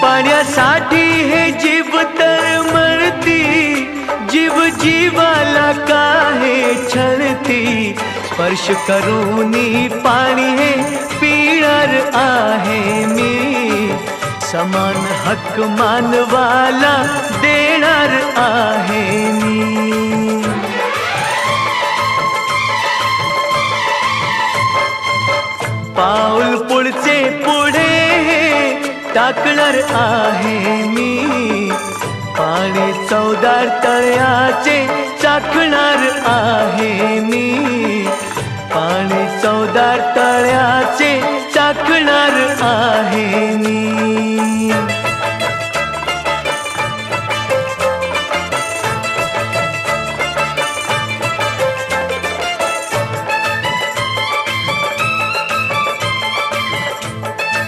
पाण्यासाठी हे जीव तर मरती, जीव जीवाला काहे छळती। स्पर्श करूनी पाणी हे पिणार आहे मी, समान हक्क मानवाला देणार आहे मी। पाऊल पुढचे पुढे टाकणार आहे मी, पाणी चवदार तळ्याचे चाखणार आहे मी, पाणी चवदार तळ्याचे चाखणार आहे मी।